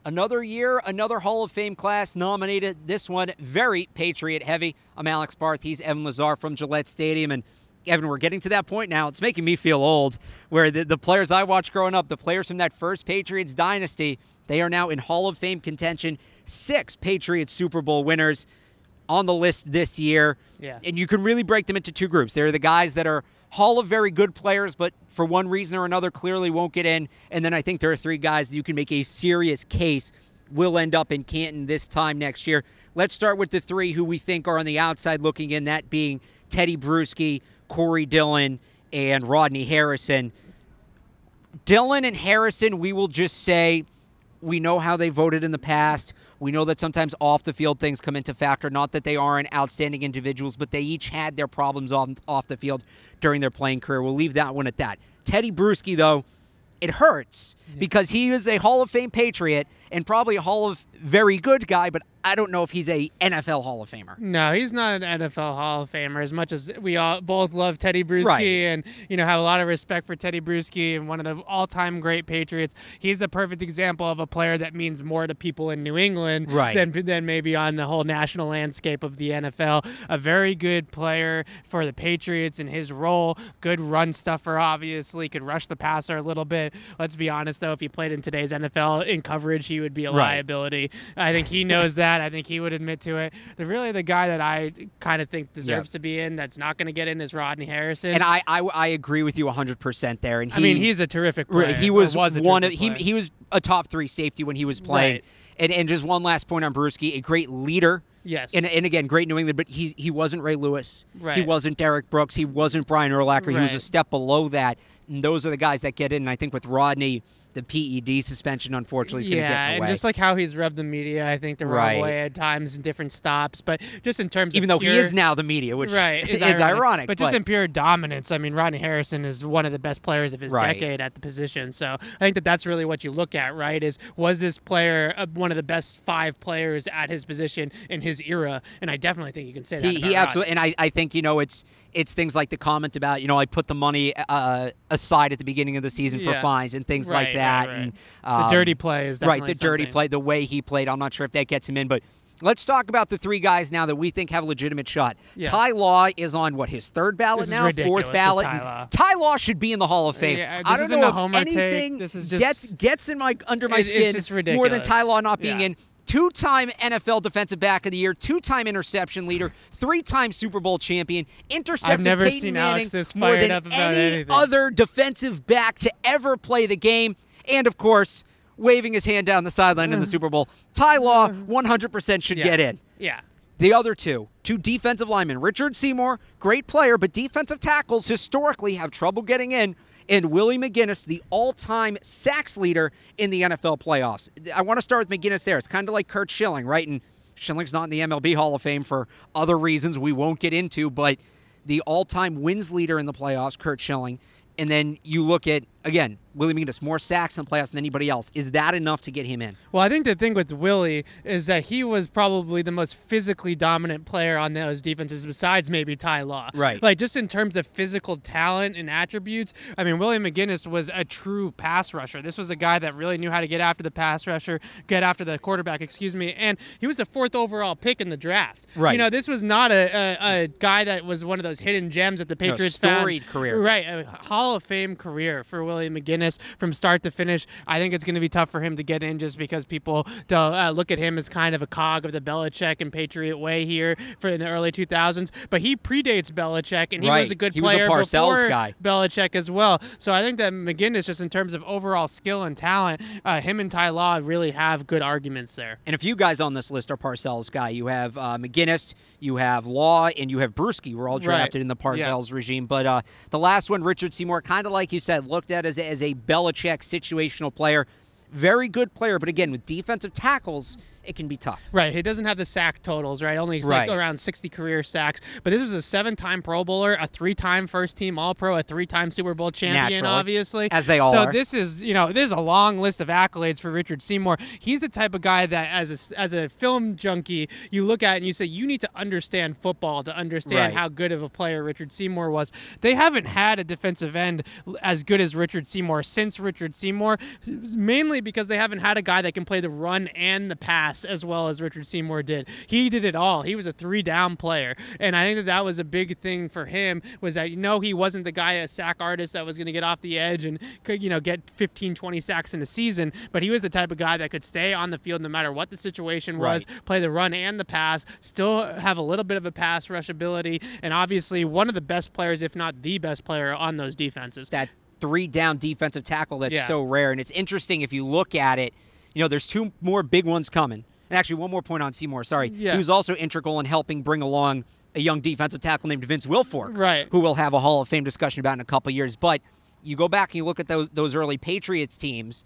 Another year, another Hall of Fame class nominated. This one very Patriot heavy. I'm Alex Barth. He's Evan Lazar from Gillette Stadium. And Evan, we're getting to that point now. It's making me feel old, where the players I watched growing up, the players from that first Patriots dynasty, they are now in Hall of Fame contention. 6 Patriots Super Bowl winners on the list this year. Yeah. And you can really break them into 2 groups. There are the guys that are Hall of very good players, but for one reason or another clearly won't get in. And then I think there are 3 guys that you can make a serious case will end up in Canton this time next year. Let's start with the 3 who we think are on the outside looking in, that being Teddy Bruschi, Corey Dillon, and Rodney Harrison. Dillon and Harrison, we will just say we know how they voted in the past. We know that sometimes off-the-field things come into factor. Not that they aren't outstanding individuals, but they each had their problems off the field during their playing career. We'll leave that one at that. Teddy Bruschi, though, it hurts because he is a Hall of Fame Patriot and probably a Hall of very good guy, but I don't know if he's a NFL Hall of Famer. No, he's not an NFL Hall of Famer, as much as we all both love Teddy Bruschi right. and have a lot of respect for Teddy Bruschi and one of the all-time great Patriots. He's the perfect example of a player that means more to people in New England than maybe on the whole national landscape of the NFL. A very good player for the Patriots in his role. Good run stuffer, obviously. Could rush the passer a little bit. Let's be honest, though, if he played in today's NFL in coverage, he would be a liability. I think he knows that. I think he would admit to it. The guy that I kind of think deserves to be in, that's not going to get in, is Rodney Harrison. And I agree with you 100% there. And he's a terrific player. He was he was a top 3 safety when he was playing. Right. And just one last point on Bruschi, a great leader. Yes. And again, great New England, but he wasn't Ray Lewis. Right. He wasn't Derek Brooks. He wasn't Brian Urlacher. He was a step below that. And those are the guys that get in. And I think with Rodney, the PED suspension, unfortunately, is going to get in the way. Yeah, and just like how he's rubbed the media, I think, the wrong way at times in different stops. But just in terms of even though he is now the media, which is ironic. But just in pure dominance, I mean, Rodney Harrison is one of the best players of his decade at the position. So I think that's really what you look at, right, was this player one of the best 5 players at his position in his era? And I definitely think you can say that He absolutely, and I think, it's things like the comment about, I put the money aside at the beginning of the season for fines and things like that. Right. And the dirty play is definitely dirty play, the way he played. I'm not sure if that gets him in, but let's talk about the 3 guys now that we think have a legitimate shot. Yeah. Ty Law is on his 3rd ballot now, 4th ballot. Ty Law should be in the Hall of Fame. Yeah, I don't know if anything gets in under my skin more than Ty Law not being in. 2-time NFL Defensive Back of the Year, 2-time interception leader, 3-time Super Bowl champion, intercepted I've never Peyton seen Manning Alex this more fired than up about any anything. other defensive back to ever play the game, and of course, waving his hand down the sideline in the Super Bowl. Ty Law 100% should get in. Yeah. The other 2 defensive linemen, Richard Seymour, great player, but defensive tackles historically have trouble getting in. And Willie McGinnis, the all-time sacks leader in the NFL playoffs. I want to start with McGinnis there. It's kind of like Kurt Schilling, right? And Schilling's not in the MLB Hall of Fame for other reasons we won't get into, but the all-time wins leader in the playoffs, Kurt Schilling. And then you look at, again, Willie McGinnis, more sacks in playoffs than anybody else. Is that enough to get him in? Well, I think the thing with Willie is that he was probably the most physically dominant player on those defenses besides maybe Ty Law. Right. Like, just in terms of physical talent and attributes, I mean, Willie McGinnis was a true pass rusher. This was a guy that really knew how to get after the pass rusher, get after the quarterback, and he was the 4th overall pick in the draft. Right. This was not a guy that was one of those hidden gems that the Patriots found. Storied career. Right. A Hall of Fame career for Willie McGinnis from start to finish. I think it's going to be tough for him to get in just because people don't look at him as kind of a cog of the Belichick and Patriot way here for in the early 2000s. But he predates Belichick, and he was a good player before Belichick as well. So I think that McGinnis, just in terms of overall skill and talent, him and Ty Law really have good arguments there. And a few guys on this list are Parcells guy. You have McGinnis, you have Law, and you have Bruschi. We're all drafted in the Parcells regime. But the last one, Richard Seymour, kind of like you said, looked at as a Belichick situational player. Very good player, but again, with defensive tackles, it can be tough. Right. He doesn't have the sack totals, right? Only like around 60 career sacks. But this was a 7-time Pro Bowler, a 3-time first-team All-Pro, a 3-time Super Bowl champion, Naturally, obviously. as they all are. So this is, there's a long list of accolades for Richard Seymour. He's the type of guy that as a film junkie, you look at and you say, you need to understand football to understand how good of a player Richard Seymour was. They haven't had a defensive end as good as Richard Seymour since Richard Seymour, mainly because they haven't had a guy that can play the run and the pass as well as Richard Seymour did. He did it all. He was a 3-down player, and I think that was a big thing for him, was that he wasn't the guy, a sack artist that was going to get off the edge and could get 15, 20 sacks in a season, but he was the type of guy that could stay on the field no matter what the situation was, play the run and the pass, still have a little bit of a pass rush ability, and obviously one of the best players, if not the best player on those defenses. That 3-down defensive tackle that's so rare, and it's interesting if you look at it. There's 2 more big ones coming. And actually, one more point on Seymour. Sorry. He was also integral in helping bring along a young defensive tackle named Vince Wilfork, who we'll have a Hall of Fame discussion about in a couple years. But you go back and you look at those early Patriots teams,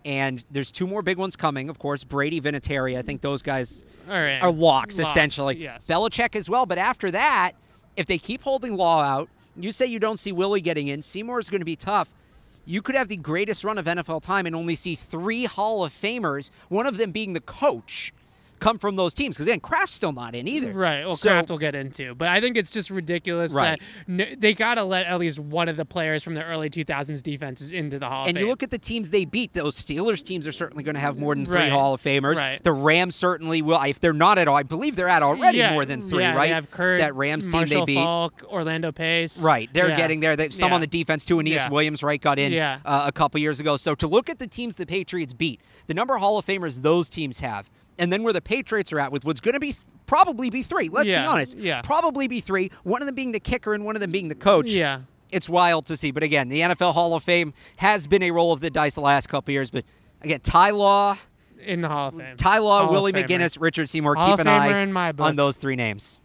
and there's 2 more big ones coming. Of course, Brady, Vinatieri. I think those guys are locks, essentially. Yes. Belichick as well. But after that, if they keep holding Law out, you say you don't see Willie getting in, Seymour is going to be tough. You could have the greatest run of NFL time and only see 3 Hall of Famers, one of them being the coach, come from those teams, because then Kraft's still not in either. Right. Well, Kraft will get into, but I think it's just ridiculous that they got to let at least one of the players from the early 2000s defenses into the Hall of Fame. And you look at the teams they beat; those Steelers teams are certainly going to have more than 3 Hall of Famers. The Rams certainly will. If they're not at all, I believe they're at already more than 3. Right? They have Kurt, that Rams Marshall team they beat. Falk, Orlando Pace. Right. They're getting there. Some on the defense too. Aeneas Williams got in a couple years ago. So to look at the teams the Patriots beat, the number of Hall of Famers those teams have. And then where the Patriots are at with what's going to probably be 3. Let's be honest. Probably be 3. One of them being the kicker and one of them being the coach. It's wild to see. But again, the NFL Hall of Fame has been a roll of the dice the last couple years. But again, Ty Law in the Hall of Fame. Ty Law, Willie McGinnis, Richard Seymour. Keep an eye in my book. on those 3 names.